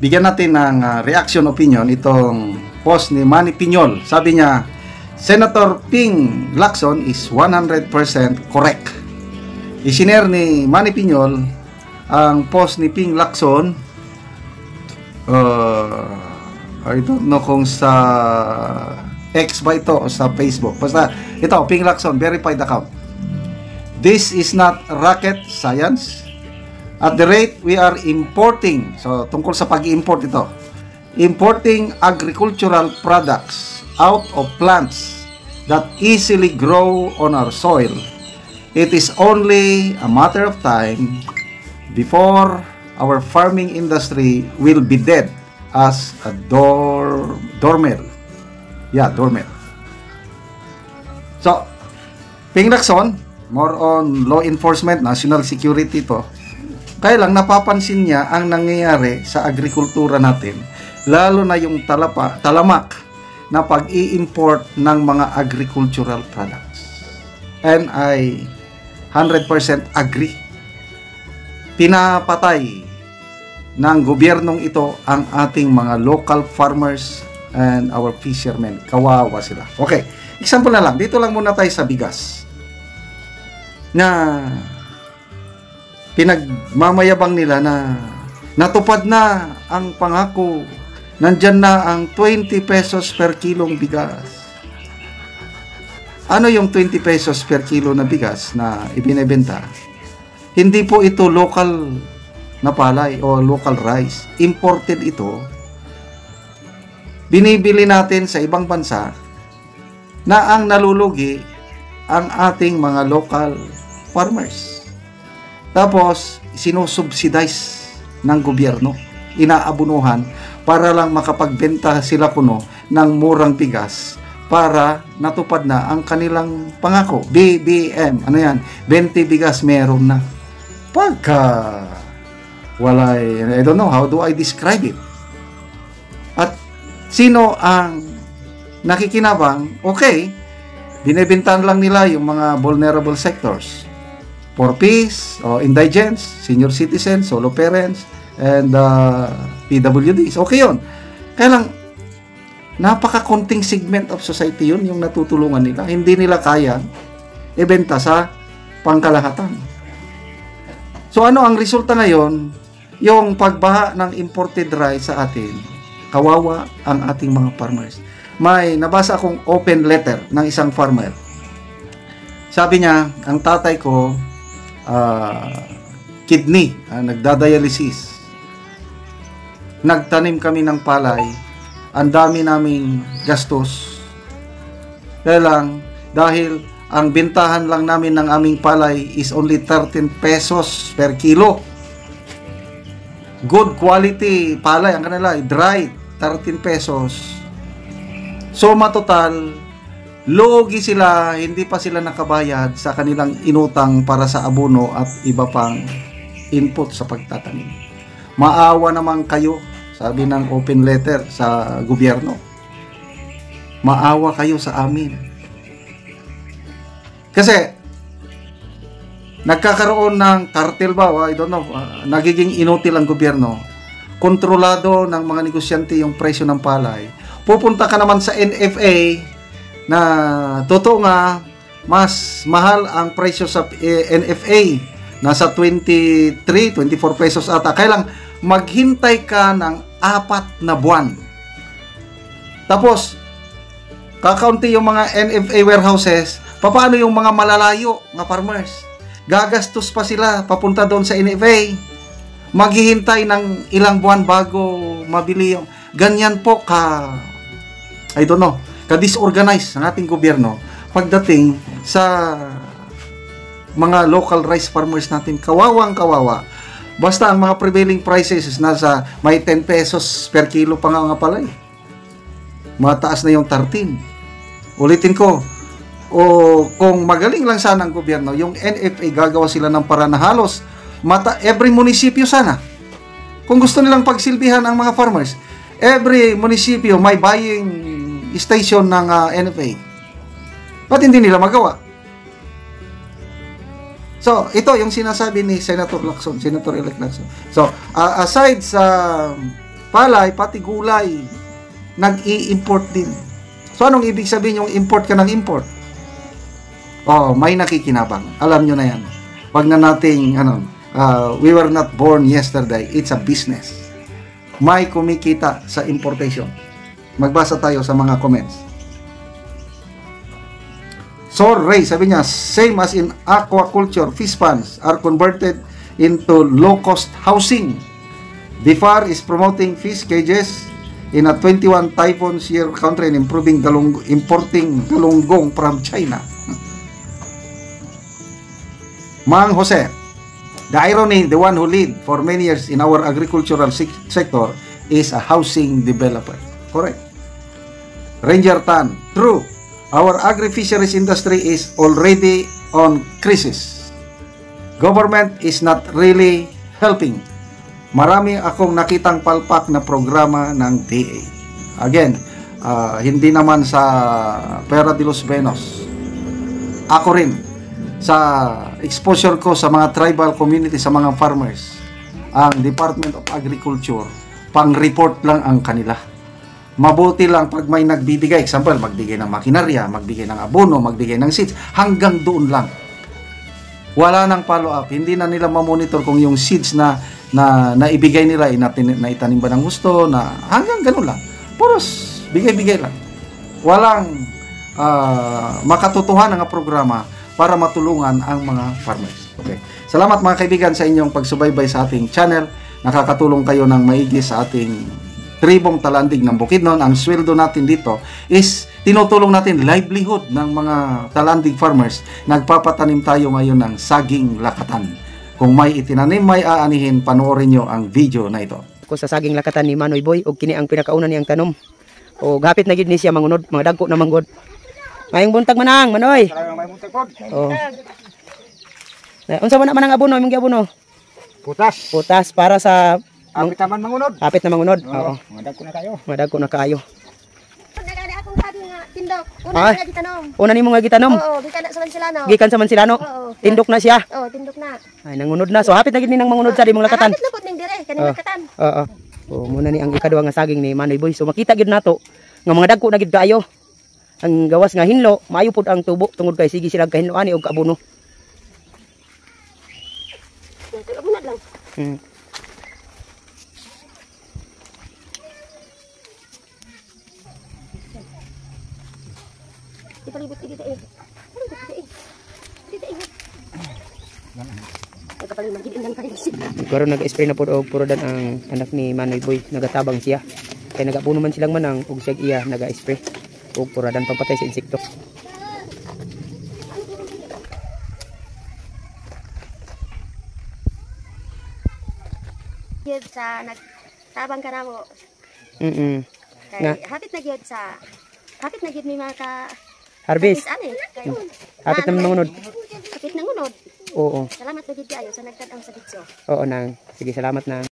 bigyan natin ng reaction opinion itong post ni Manny Piñol. Sabi niya, Senator Ping Lacson is 100% correct. Isinare ni Manny Piñol ang post ni Ping Lacson. I don't know kung sa X ba ito o sa Facebook. Basta ito, Ping Lacson, verified account. This is not rocket science. At the rate we are importing, so tungkol sa pag-import ito, importing agricultural products out of plants that easily grow on our soil, it is only a matter of time before our farming industry will be dead as a doormill. Yeah, doormill. So, Ping Lacson, more on law enforcement, national security to. Kaya lang napapansin niya ang nangyayari sa agrikultura natin, lalo na yung talamak na pag-i-import ng mga agricultural products. And I 100% agree. Pinapatay ng gobyernong ito ang ating mga local farmers and our fishermen. Kawawa sila. Okay, example na lang. Dito lang muna tayo sa bigas. Na pinagmamayabang nila na natupad na ang pangako. Nandyan na ang 20 pesos per kilong bigas. Ano yung 20 pesos per kilo na bigas na ibinebenta? Hindi po ito local na palay o local rice. Imported ito. Binibili natin sa ibang bansa na ang nalulugi ang ating mga local farmers. Tapos, sinusubsidize ng gobyerno. Inaabunuhan para lang makapagbenta sila kuno ng murang bigas para natupad na ang kanilang pangako. BBM, ano yan? 20 bigas meron na. Pagka wala, I don't know, how do I describe it? At sino ang nakikinabang? Okay, binibintahan lang nila yung mga vulnerable sectors. For peace, o indigents, senior citizens, solo parents, and PWDs. Okay yun. Kaya lang, napaka-konting segment of society yun, yung natutulungan nila. Hindi nila kaya ibenta sa pangkalahatan. So ano ang resulta ngayon? Yung pagbaha ng imported rice sa atin, kawawa ang ating mga farmers. May nabasa akong open letter ng isang farmer. Sabi niya, ang tatay ko, kidney, nagdadialysis. Nagtanim kami ng palay, ang dami naming gastos. Kaya lang, dahil ang bintahan lang namin ng aming palay is only 13 pesos per kilo. Good quality palay, ang kanila, dry, 13 pesos. So, matotal, lugi sila, hindi pa sila nakabayad sa kanilang inutang para sa abono at iba pang input sa pagtatanim. Maawa naman kayo, sabi ng open letter sa gobyerno. Maawa kayo sa amin. Kasi, nagkakaroon ng cartel ba? I don't know. Nagiging inutil ang gobyerno. Kontrolado ng mga negosyante yung presyo ng palay. Pupunta ka naman sa NFA na totoo nga, mas mahal ang presyo sa NFA. Nasa 23, 24 pesos ata. Kaya lang, maghintay ka ng 4 na buwan. Tapos, kakaunti yung mga NFA warehouses. Paano yung mga malalayo na farmers? Gagastos pa sila papunta doon sa NFA. Maghihintay ng ilang buwan bago mabili yung... Ganyan po I don't know, ka-disorganize ng ating gobyerno pagdating sa mga local rice farmers natin. Kawawang kawawa. Basta ang mga prevailing prices is nasa may 10 pesos per kilo pa nga palay. Mataas na yung 13. Ulitin ko, kung magaling lang sana ang gobyerno, yung NFA gagawa sila ng para na halos every munisipyo sana. Kung gusto nilang pagsilbihan ang mga farmers, every munisipyo may buying station ng NFA. Ba't hindi nila magawa? So, ito yung sinasabi ni Senator Lacson, Senator-elect Lacson. So, aside sa palay, pati gulay, nag-i-import din. So, anong ibig sabihin yung import ka ng import? Oh, may nakikinabang. Alam nyo na yan. Wag na nating, we were not born yesterday. It's a business. May kumikita sa importation. Magbasa tayo sa mga comments. So, Ray, sabi niya, same as in aquaculture, fish ponds are converted into low-cost housing. DFAR is promoting fish cages in a 21 typhoons year country and improving importing galunggong from China. Mang Jose, the irony, the one who lead for many years in our agricultural sector is a housing developer. Correct. Ranger Tan, true. Our agri-fisheries industry is already on crisis. Government is not really helping. Marami akong nakitang palpak na programa ng DA. Again, hindi naman sa Pera de los Benos. Ako rin, sa exposure ko sa mga tribal community, sa mga farmers, ang Department of Agriculture, pang-report lang ang kanila. Mabuti lang pag may nagbibigay, example, magbigay ng makinarya, magbigay ng abono, magbigay ng seeds, hanggang doon lang. Wala nang follow-up. Hindi na nila mamonitor kung yung seeds na naibigay nila, naitanim ba ng gusto, na hanggang ganun lang. Puros, bigay-bigay lang. Walang makatotohanan ng programa para matulungan ang mga farmers. Okay. Salamat mga kaibigan sa inyong pagsubaybay sa ating channel. Nakakatulong kayo ng maigi sa ating tribong Talandig ng Bukidnon. Ang sweldo natin dito is tinutulong natin livelihood ng mga Talandig farmers. Nagpapatanim tayo ngayon ng saging lakatan. Kung may itinanim, may aanihin, panoorin nyo ang video na ito. Ako sa saging lakatan ni Manoy Boy, og kini ang pinakauna niyang tanom. O gapit na gid ni siya mangunod, mga dagko na manggod. Mayong buntag manang, Manoy. Oh. Unsa man ang abono, imong giabono? Putas. Putas para sa Apit naman mangunod. Apit na mangunod. Oo. Mga dagko na kayo. Mga dagko na kaayo. Nagani akong sabi nga tindok. Una nga gitanom. Una nimo nga gitanom? Oo, gikan sa Mansilano. Gikan sa Mansilano? Oo. Tindok na siya. Oo, tindok na. Ay nangunod na. So hapit na gid ni nang mangunod sa imong lakatan. Hapit na pud ning dire kaning lakatan. Oo. So muna ni ang ikaduha nga saging ni Manoy Boy. So makita gid nato nga mga dagko na gid kaayo. Ang gawas nga hinlo, maayo pud ang tubo tungod kay sige sila kahinlo ani og abono. Abunad lang. Ipalibot dito eh. Dito eh. Nagkapalimag gid nang parisip. Pero nag-spray na pud og purodan ang anak ni Manoy Boy, nagatabang siya. Kay nagapuno man silang manang ug siya iya naga-spray og puradan pampatay sa insekto. Gyud sa nagtabang ka namo. Nga Hapit na gyud sa hapit na gyud mi maka harvest. ani. Hapit na mangunod. Hapit na ngunod. Oo. Salamat gyud kayo sa nagtad-ang sa video. Oo nang. Sige, salamat nang.